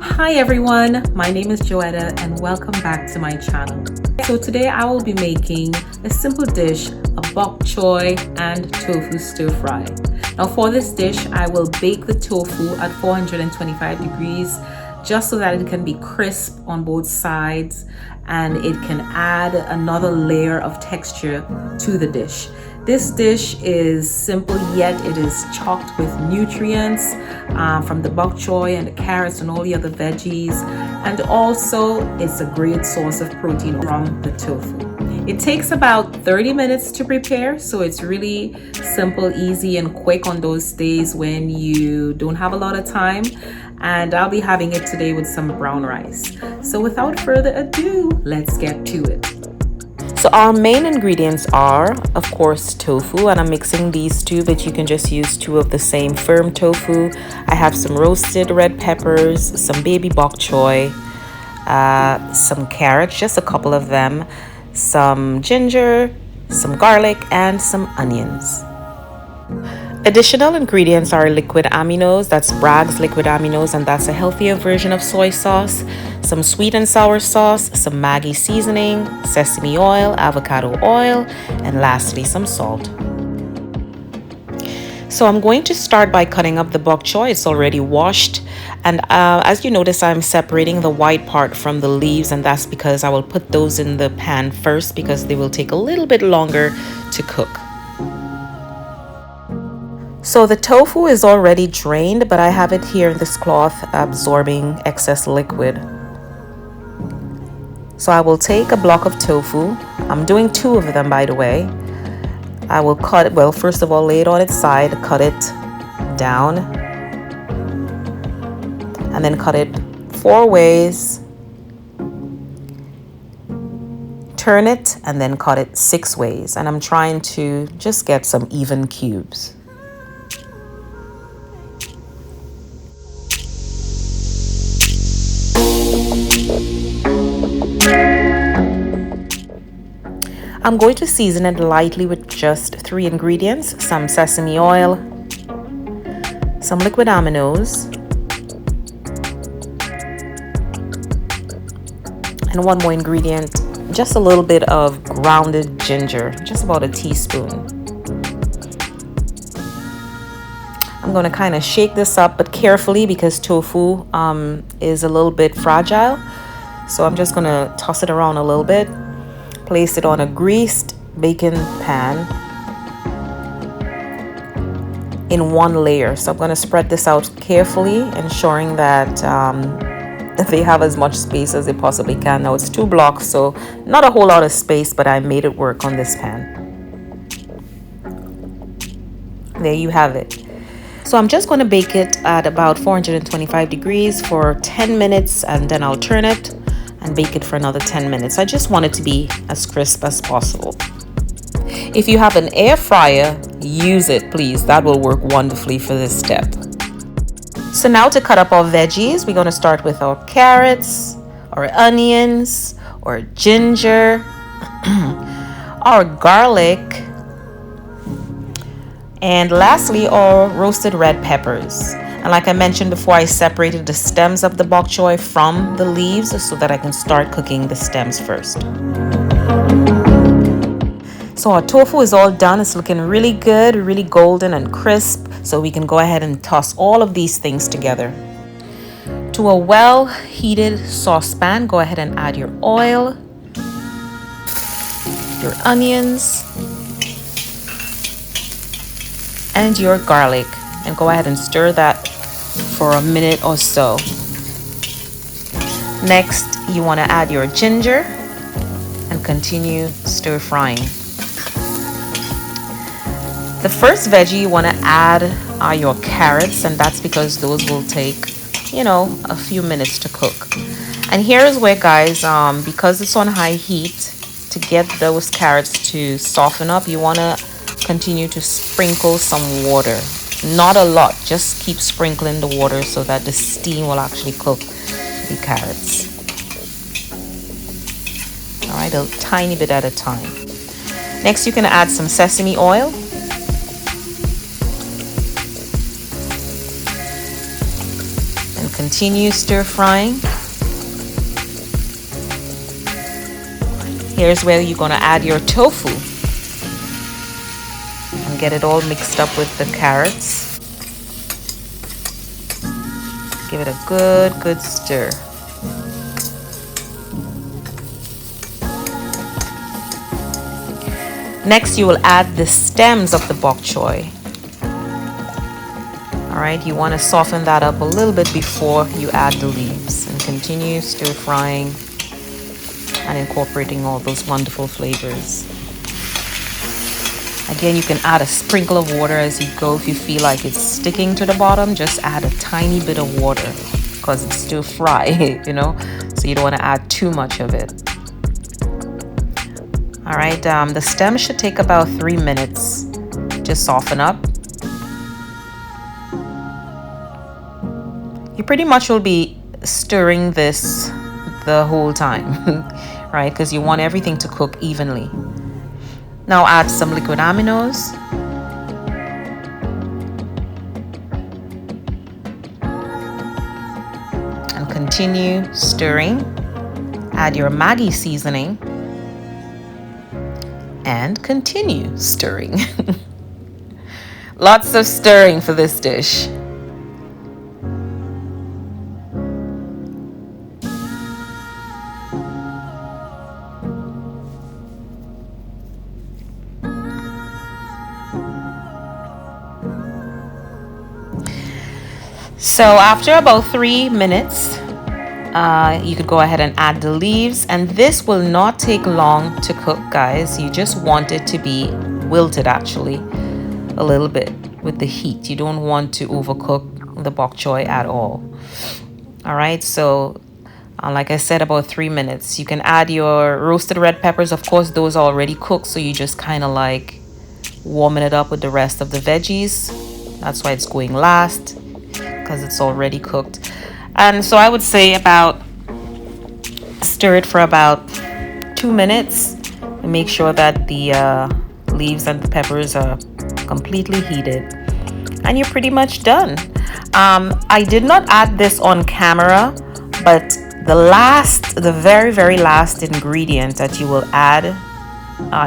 Hi everyone, my name is Joetta and welcome back to my channel. So today I will be making a simple dish of bok choy and tofu stir fry. Now for this dish I will bake the tofu at 425 degrees just so that it can be crisp on both sides and it can add another layer of texture to the dish. This dish is simple, yet it is chocked with nutrients from the bok choy and the carrots and all the other veggies, and also it's a great source of protein from the tofu. It takes about 30 minutes to prepare, so it's really simple, easy, and quick on those days when you don't have a lot of time. And I'll be having it today with some brown rice. So without further ado, let's get to it. So our main ingredients are, of course, tofu, and I'm mixing these two, but you can just use two of the same firm tofu. I have some roasted red peppers, some baby bok choy, some carrots, just a couple of them, some ginger, some garlic, and some onions. Additional ingredients are liquid aminos, that's Bragg's liquid aminos, and that's a healthier version of soy sauce, some sweet and sour sauce, some Maggi seasoning, sesame oil, avocado oil, and lastly some salt. So I'm going to start by cutting up the bok choy. It's already washed, and as you notice, I'm separating the white part from the leaves, and that's because I will put those in the pan first because they will take a little bit longer to cook. So the tofu is already drained, but I have it here in this cloth absorbing excess liquid. So I will take a block of tofu. I'm doing two of them, by the way. I will cut it, well, first of all, lay it on its side, cut it down, and then cut it 4 ways. Turn it, and then cut it 6 ways. And I'm trying to just get some even cubes. I'm going to season it lightly with just 3 ingredients: some sesame oil, some liquid aminos, and one more ingredient, just a little bit of grounded ginger, just about a teaspoon. I'm going to kind of shake this up, but carefully because tofu is a little bit fragile. So I'm just going to toss it around a little bit. Place it on a greased baking pan in 1 layer. So I'm going to spread this out carefully, ensuring that they have as much space as they possibly can. Now it's 2 blocks, so not a whole lot of space, but I made it work on this pan. There you have it. So I'm just going to bake it at about 425 degrees for 10 minutes, and then I'll turn it and bake it for another 10 minutes. I just want it to be as crisp as possible. If you have an air fryer, use it, please. That will work wonderfully for this step. So now to cut up our veggies, we're going to start with our carrots, our onions, our ginger, our garlic, and lastly our roasted red peppers. And like I mentioned before, I separated the stems of the bok choy from the leaves so that I can start cooking the stems first. So our tofu is all done. It's looking really good, really golden and crisp. So we can go ahead and toss all of these things together. To a well-heated saucepan, go ahead and add your oil, your onions, and your garlic. And go ahead and stir that for a minute or so. Next, you want to add your ginger and continue stir frying. The first veggie you want to add are your carrots, and that's because those will take, a few minutes to cook. And here is where, guys, because it's on high heat, to get those carrots to soften up, you want to continue to sprinkle some water. Not a lot, just keep sprinkling the water so that the steam will actually cook the carrots. All right, a tiny bit at a time. Next, you can add some sesame oil. continue stir frying. Here's where you're going to add your tofu and get it all mixed up with the carrots. Give it a good stir. Next, you will add the stems of the bok choy. All right, you want to soften that up a little bit before you add the leaves, and continue stir frying and incorporating all those wonderful flavors. Again, you can add a sprinkle of water as you go. If you feel like it's sticking to the bottom, just add a tiny bit of water because it's stir fry, you know, so you don't want to add too much of it. All right, the stem should take about 3 minutes to soften up. You pretty much will be stirring this the whole time, right? Because you want everything to cook evenly. Now add some liquid aminos. And continue stirring. Add your Maggi seasoning. And continue stirring. Lots of stirring for this dish. So after about 3 minutes, you could go ahead and add the leaves, and this will not take long to cook, guys. You just want it to be wilted actually a little bit with the heat. You don't want to overcook the bok choy at all. All right, so like I said, about 3 minutes. You can add your roasted red peppers. Of course, those are already cooked, so you just kind of like warming it up with the rest of the veggies. That's why it's going last, because it's already cooked. And so I would say stir it for about 2 minutes and make sure that the leaves and the peppers are completely heated, and you're pretty much done. I did not add this on camera, but the very last ingredient that you will add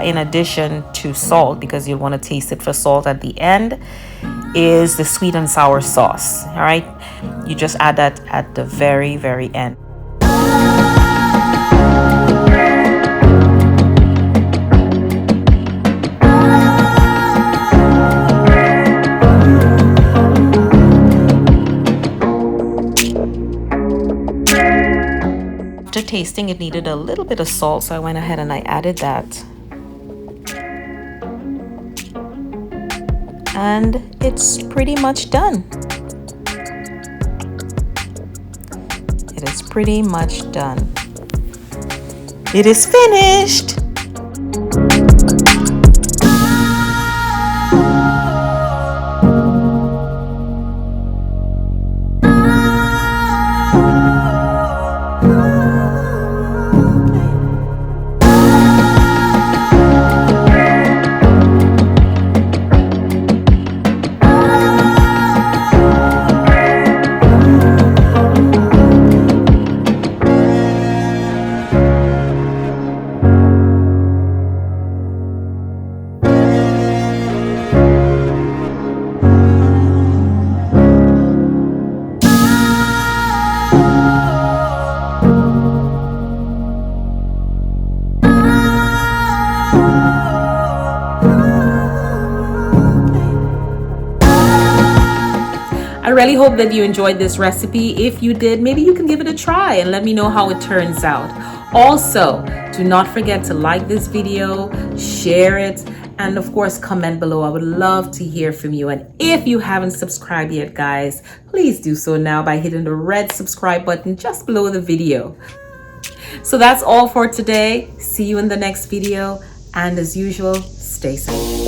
in addition to salt, because you'll want to taste it for salt at the end, is the sweet and sour sauce. All right, you just add that at the very end. After tasting, it needed a little bit of salt, so I went ahead and I added that. And it's pretty much done. It is pretty much done. It is finished. I really hope that you enjoyed this recipe. If you did, maybe you can give it a try and let me know how it turns out. Also, do not forget to like this video, share it, and of course comment below. I would love to hear from you. And if you haven't subscribed yet, guys, please do so now by hitting the red subscribe button just below the video. So that's all for today. See you in the next video, and as usual, stay safe.